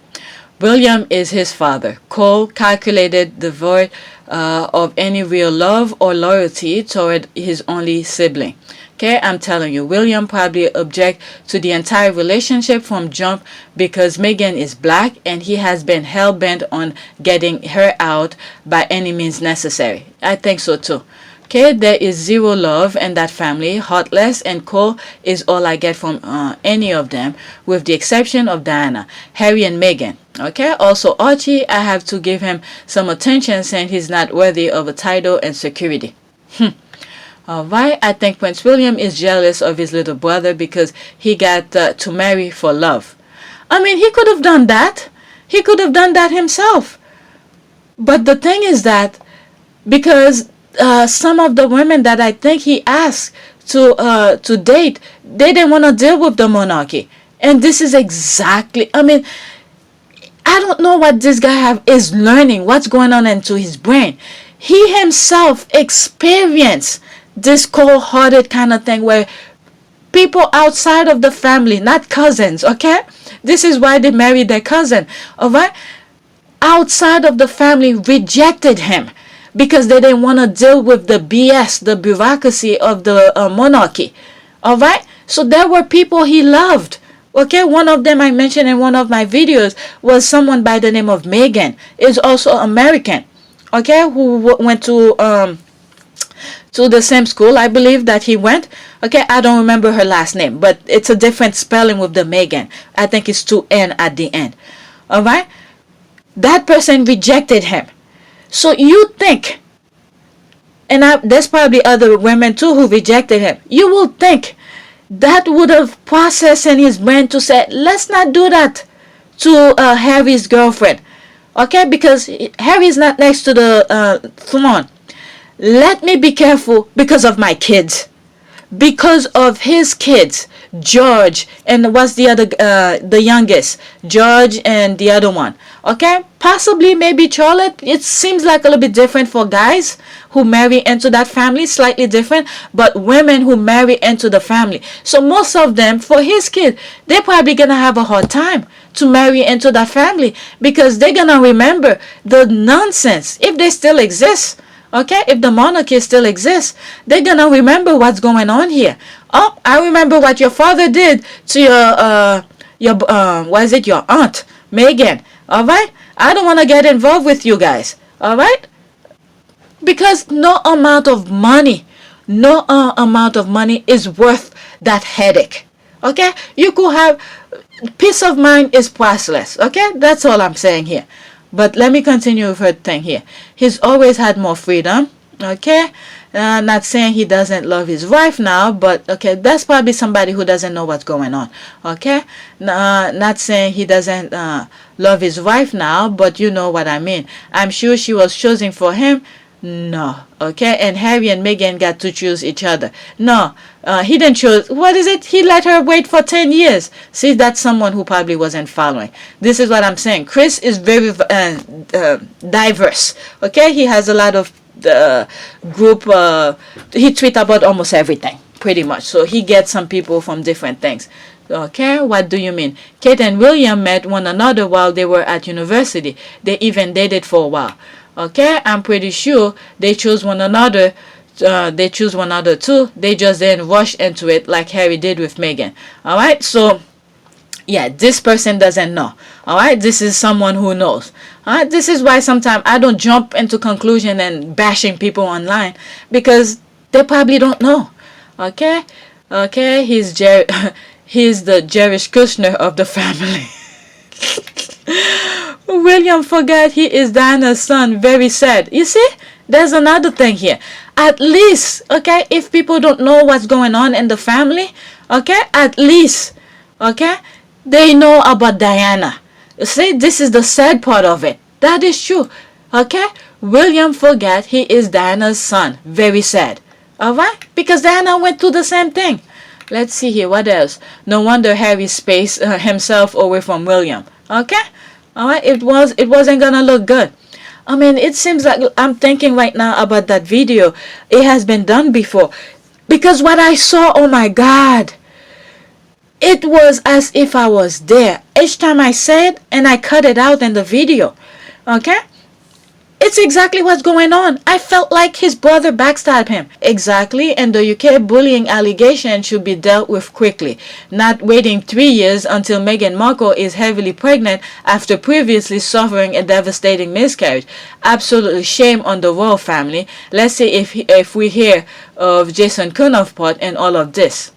S6: William is his father. Cole calculated, devoid of any real love or loyalty toward his only sibling. Okay, I'm telling you, William probably object to the entire relationship from jump because Meghan is black and he has been hell-bent on getting her out by any means necessary. I think so too. Okay, there is zero love in that family, heartless, and Cole is all I get from any of them, with the exception of Diana, Harry, and Meghan. Okay, also Archie, I have to give him some attention saying he's not worthy of a title and security. Alright, I think Prince William is jealous of his little brother because he got to marry for love. I mean, he could have done that. He could have done that himself. But the thing is that because some of the women that I think he asked to date, they didn't want to deal with the monarchy. And this is exactly, I mean, I don't know what this guy is learning, what's going on into his brain. He himself experienced this cold-hearted kind of thing where people outside of the family, not cousins, okay? This is why they married their cousin, all right? outside of the family rejected him because they didn't want to deal with the BS, the bureaucracy of the monarchy. All right? So there were people he loved. Okay, one of them I mentioned in one of my videos was someone by the name of Meghan. Is also American. Okay, who went to the same school, I believe, that he went. Okay, I don't remember her last name, but it's a different spelling with the Meghan. I think it's 2N at the end. All right? That person rejected him. So you think, and there's probably other women too who rejected him. You will think that would have processed in his brain to say, let's not do that to Harry's girlfriend. Okay, because Harry's not next to the throne. Let me be careful because of my kids. Because of his kids, George, and what's the other, the youngest, George and the other one. Okay, possibly maybe Charlotte. It seems like a little bit different for guys who marry into that family, slightly different, but women who marry into the family. So most of them, for his kid, they're probably gonna have a hard time to marry into that family because they're gonna remember the nonsense if they still exist. Okay, if the monarchy still exists, they're gonna remember what's going on here. Oh, I remember what your father did to your aunt Meghan. All right, I don't want to get involved with you guys. All right, because no amount of money is worth that headache. Okay, you could have peace of mind is priceless. Okay, that's all I'm saying here. But let me continue with her thing here. He's always had more freedom. Okay, not saying he doesn't love his wife now, but okay, that's probably somebody who doesn't know what's going on. Okay, not saying he doesn't love his wife now, but you know what I mean. I'm sure she was choosing for him. No, okay, and Harry and Meghan got to choose each other. No, he didn't choose. What is it? He let her wait for 10 years. See, that's someone who probably wasn't following. This is what I'm saying. Chris is very diverse. Okay, he has a lot of group. He tweets about almost everything, pretty much. So he gets some people from different things. Okay, what do you mean? Kate and William met one another while they were at university. They even dated for a while. Okay, I'm pretty sure they chose one another. They choose one another too. They just didn't rush into it like Harry did with Meghan. All right, so yeah, this person doesn't know. All right, this is someone who knows. All right, this is why sometimes I don't jump into conclusion and bashing people online because they probably don't know. Okay, he's the Jared Kushner of the family. William forgot he is Diana's son. Very sad. You see, there's another thing here. At least, okay, if people don't know what's going on in the family, okay, at least, okay, they know about Diana. You see, this is the sad part of it. That is true. Okay, William forgot he is Diana's son. Very sad. All right, because Diana went through the same thing. Let's see here. What else? No wonder Harry spaced himself away from William. Okay. All right, it wasn't gonna look good. I mean, it seems like I'm thinking right now about that video. It has been done before. Because what I saw, oh my God, it was as if I was there. Each time I said, and I cut it out in the video. Okay? It's exactly what's going on. I felt like his brother backstabbed him. Exactly, and the UK bullying allegation should be dealt with quickly, not waiting 3 years until Meghan Markle is heavily pregnant after previously suffering a devastating miscarriage. Absolutely shame on the royal family. Let's see if we hear of Jason Cunoff's part in all of this.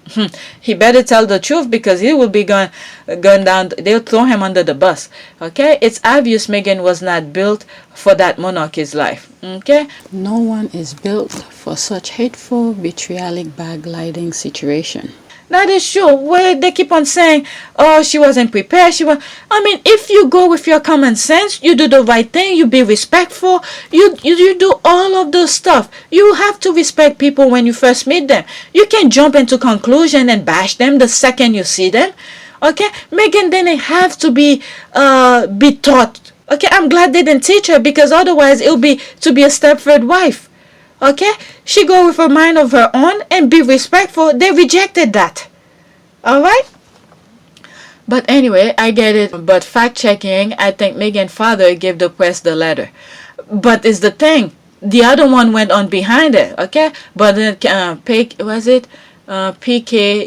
S6: He better tell the truth because he will be gone down. They'll throw him under the bus. Okay, it's obvious Meghan was not built for that monarchy's life. Okay,
S10: no one is built for such hateful, vitriolic, backlighting situation.
S6: That is true. Where they keep on saying, "Oh, she wasn't prepared." I mean, if you go with your common sense, you do the right thing. You be respectful. You do all of those stuff. You have to respect people when you first meet them. You can't jump into conclusion and bash them the second you see them. Okay, Meghan didn't have to be taught. Okay, I'm glad they didn't teach her because otherwise it'll be to be a Stepford wife. Okay, she go with a mind of her own and be respectful. They rejected that. All right. But anyway, I get it. But fact checking, I think Meghan's father gave the press the letter. But it's the thing, the other one went on behind it, okay? But then, PK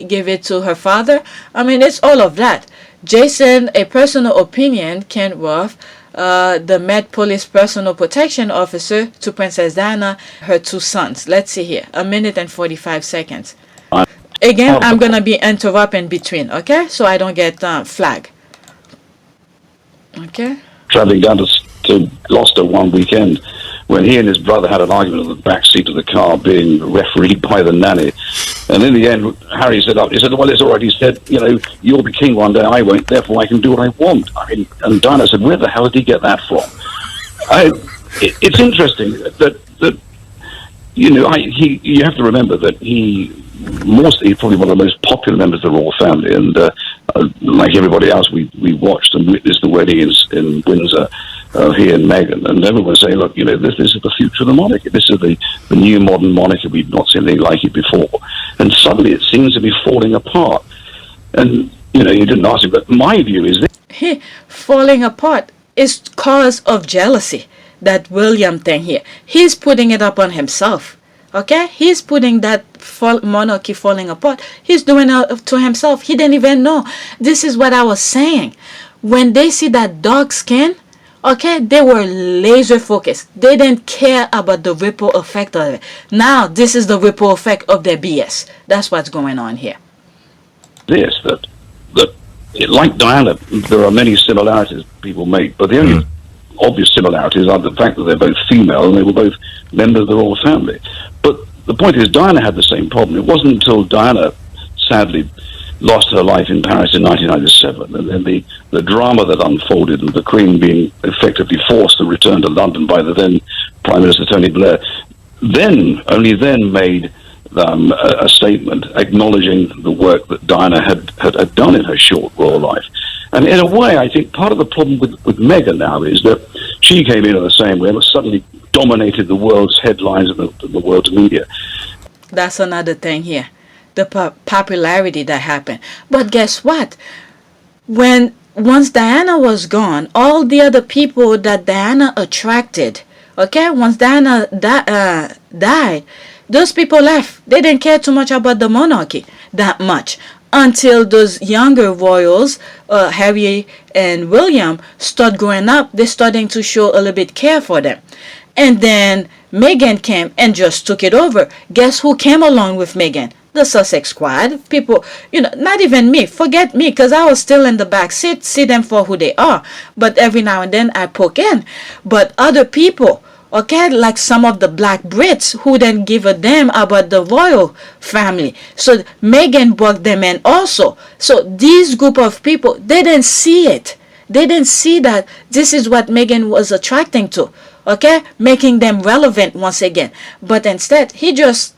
S6: gave it to her father. I mean, it's all of that. Jason, a personal opinion, Kent Roth, the Met Police personal protection officer to Princess Diana, her 2 sons. Let's see here, 1 minute and 45 seconds. Again, I'm going to be interrupting between, okay? So I don't get flag. Okay?
S11: Travelling down to Gloucester one weekend when he and his brother had an argument in the back seat of the car being refereed by the nanny. And in the end, Harry said, well, it's all right. He said, you'll be king one day, I won't, therefore I can do what I want. I mean, and Diana said, where the hell did he get that from? It's interesting that you have to remember that he's probably one of the most popular members of the royal family, and like everybody else, we watched and witnessed the wedding in Windsor, he and Meghan, and everyone was saying, look, this is the future of the monarchy. This is the new modern monarchy. We've not seen anything like it before, and suddenly it seems to be falling apart. And you didn't ask him, but my view is this:
S6: falling apart is cause of jealousy. That William thing here, he's putting it up on himself. Okay, he's putting that monarchy falling apart. He's doing it to himself. He didn't even know. This is what I was saying. When they see that dark skin, okay, they were laser focused. They didn't care about the ripple effect of it. Now, this is the ripple effect of their BS. That's what's going on here.
S11: This, that like Diana, there are many similarities people make, but the only obvious similarities are the fact that they're both female and they were both members of the royal family. But the point is, Diana had the same problem. It wasn't until Diana sadly lost her life in Paris in 1997, and then the drama that unfolded, and the Queen being effectively forced to return to London by the then Prime Minister Tony Blair, only then made a statement acknowledging the work that Diana had done in her short royal life. And in a way, I think part of the problem with Meghan now is that she came in the same way and suddenly dominated the world's headlines and the world's media.
S6: That's another thing here, the popularity that happened. But guess what? Once Diana was gone, all the other people that Diana attracted, okay, once Diana died, those people left. They didn't care too much about the monarchy that much. Until those younger royals, Harry and William, start growing up, they're starting to show a little bit care for them. And then Meghan came and just took it over. Guess who came along with Meghan? The Sussex squad. People, not even me. Forget me, because I was still in the back seat, see them for who they are. But every now and then I poke in. But other people, okay, like some of the black Brits who didn't give a damn about the royal family. So Meghan brought them in also. So these group of people, they didn't see it. They didn't see that this is what Meghan was attracting to. Okay, making them relevant once again. But instead, he just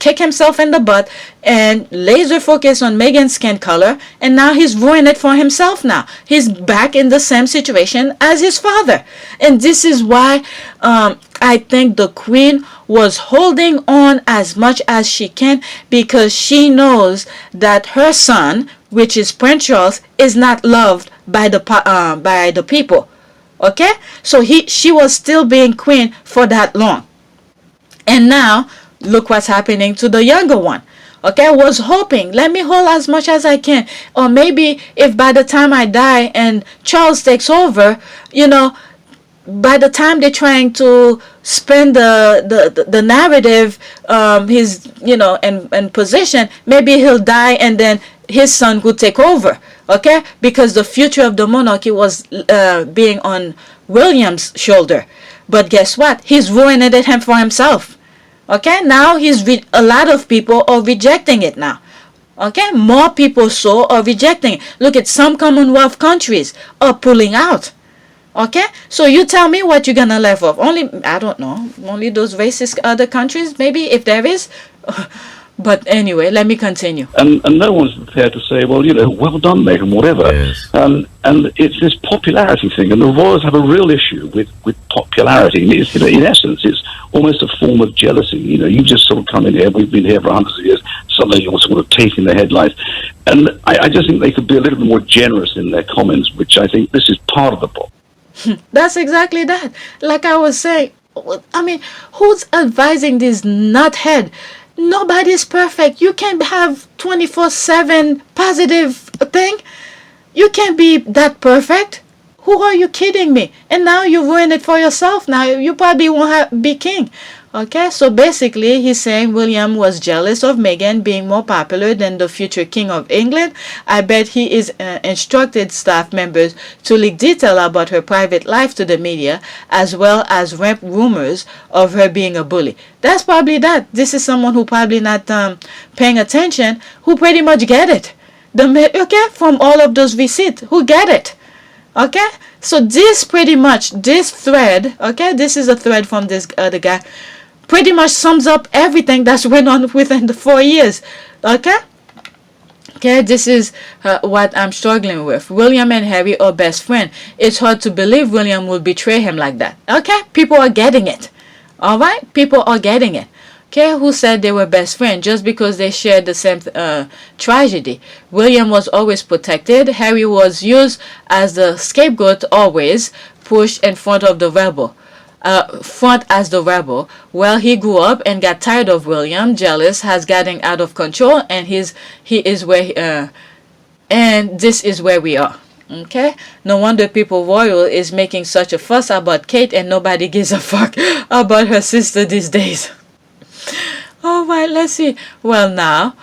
S6: kicked himself in the butt and laser focus on Meghan's skin color, and now he's ruining it for himself now. He's back in the same situation as his father. And this is why I think the Queen was holding on as much as she can, because she knows that her son, which is Prince Charles, is not loved by the people. Okay? So she was still being queen for that long. And now look what's happening to the younger one. Okay, I was hoping, let me hold as much as I can. Or maybe if by the time I die and Charles takes over, by the time they're trying to spin the narrative, his, and position, maybe he'll die and then his son could take over. Okay, because the future of the monarchy was being on William's shoulder. But guess what? He's ruining it for himself. Okay, now a lot of people are rejecting it now. Okay, more people so are rejecting it. Look at some Commonwealth countries are pulling out. Okay, so you tell me what you're gonna left off. I don't know, only those racist other countries, maybe, if there is. But anyway, let me continue.
S11: And no one's prepared to say, well, well done, Meghan, whatever.
S12: Yes.
S11: And it's this popularity thing, and the royals have a real issue with popularity. It's, in essence, it's almost a form of jealousy. You just sort of come in here, we've been here for hundreds of years, suddenly you're sort of taking the headlines. And I just think they could be a little bit more generous in their comments, which I think this is part of the problem.
S6: That's exactly that. Like I was saying, I mean, who's advising this nuthead? Nobody's perfect. You can't have 24/7 positive thing. You can't be that perfect. Who are you kidding me? And now you ruin it for yourself. Now you probably won't be king. Okay, so basically he's saying William was jealous of Meghan being more popular than the future king of England. I bet he is instructed staff members to leak detail about her private life to the media, as well as ramp rumors of her being a bully. That's probably that. This is someone who probably not paying attention, who pretty much get it. Okay, from all of those receipts, who get it. Okay, so this thread, okay, this is a thread from this other guy, pretty much sums up everything that's went on within the 4 years. Okay, this is what I'm struggling with. William and Harry are best friends. It's hard to believe William would betray him like that. Okay, people are getting it. All right, people are getting it. Okay, who said they were best friends just because they shared the same tragedy? William was always protected. Harry was used as the scapegoat, always pushed in front of the rebel. Well, he grew up and got tired of William, jealous, has gotten out of control, and and this is where we are. Okay, no wonder people royal is making such a fuss about Kate, and nobody gives a fuck about her sister these days. All right, let's see. Well, now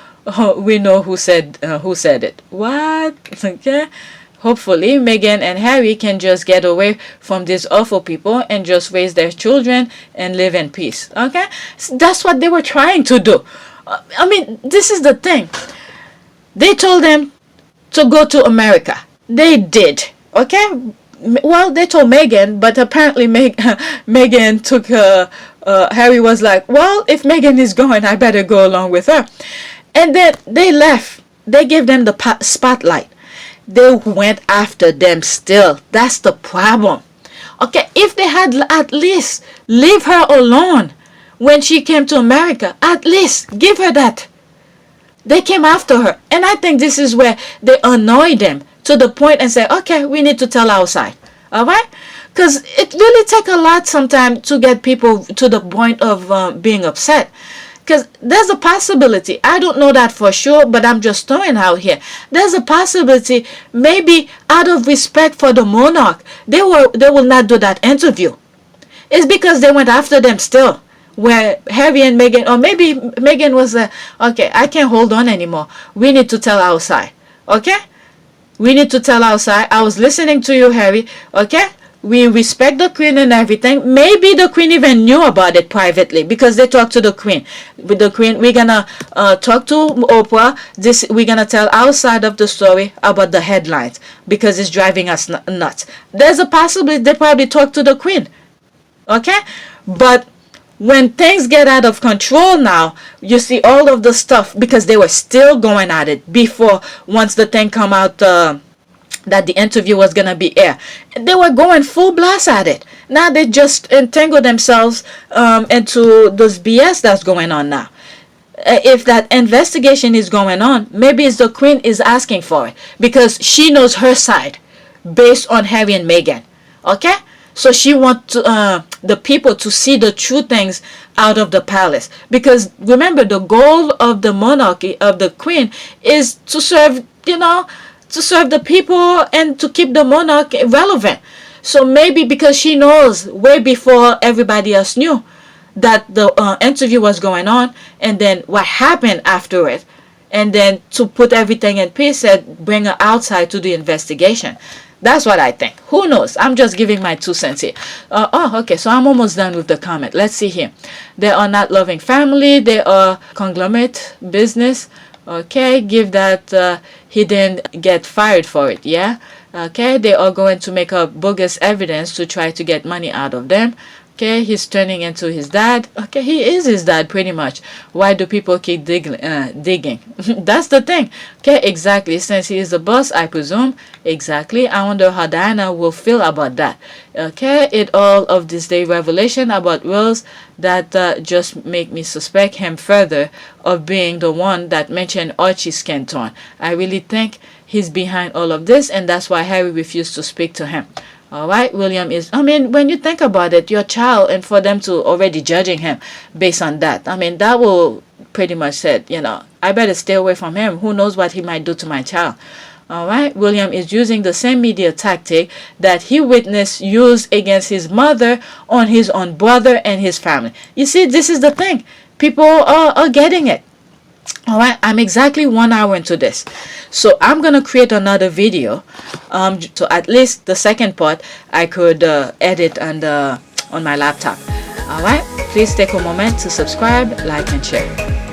S6: we know who said it. What? Okay. Hopefully, Meghan and Harry can just get away from these awful people and just raise their children and live in peace. Okay? That's what they were trying to do. I mean, this is the thing. They told them to go to America. They did. Okay? Well, they told Meghan, but apparently Meghan took Harry was like, well, if Meghan is going, I better go along with her. And then they left. They gave them the spotlight. They went after them still. That's the problem. Okay, if they had at least leave her alone when she came to America, at least give her that. They came after her. And I think this is where they annoyed them to the point and say, okay, we need to tell our side. All right? Because it really takes a lot sometimes to get people to the point of being upset. Because there's a possibility, I don't know that for sure, but I'm just throwing out here. There's a possibility, maybe out of respect for the monarch, they will not do that interview. It's because they went after them still. Where Harry and Meghan, or maybe Meghan was okay, I can't hold on anymore. We need to tell our side. Okay? We need to tell our side. I was listening to you, Harry. Okay? We respect the Queen and everything. Maybe the Queen even knew about it privately because they talked to the Queen. With the Queen, we're gonna talk to Oprah. We're gonna tell our side of the story about the headlines because it's driving us nuts. There's a possibility they probably talked to the Queen. Okay, but when things get out of control now, you see all of the stuff because they were still going at it before once the thing come out. That the interview was going to be air. They were going full blast at it. Now they just entangle themselves into this BS that's going on now. If that investigation is going on, maybe it's the Queen is asking for it because she knows her side based on Harry and Meghan. Okay? So she wants the people to see the true things out of the palace. Because remember, the goal of the monarchy, of the Queen, is to serve, to serve the people and to keep the monarch relevant. So maybe because she knows way before everybody else knew that the interview was going on, and then what happened after it, and then to put everything in peace and bring her outside to the investigation. That's what I think. Who knows? I'm just giving my 2 cents here. Okay, so I'm almost done with the comment. Let's see here. They are not loving family. They are conglomerate business. Okay, give that he didn't get fired for it, yeah? Okay, they are going to make up bogus evidence to try to get money out of them. Okay, he's turning into his dad. Okay, he is his dad pretty much. Why do people keep digging? That's the thing. Okay, exactly. Since he is the boss, I presume. Exactly. I wonder how Diana will feel about that. Okay, it all of this day revelation about Wills that just make me suspect him further of being the one that mentioned Archie's skin tone. I really think he's behind all of this, and that's why Harry refused to speak to him. All right, William is, I mean, when you think about it, your child, and for them to already judging him based on that, I mean, that will pretty much said, you know, I better stay away from him. Who knows what he might do to my child? All right, William is using the same media tactic that he witnessed used against his mother on his own brother and his family. You see, this is the thing. People are getting it. All right, I'm exactly 1 hour into this, so I'm gonna create another video. So at least the second part I could edit on my laptop. All right, please take a moment to subscribe, like, and share.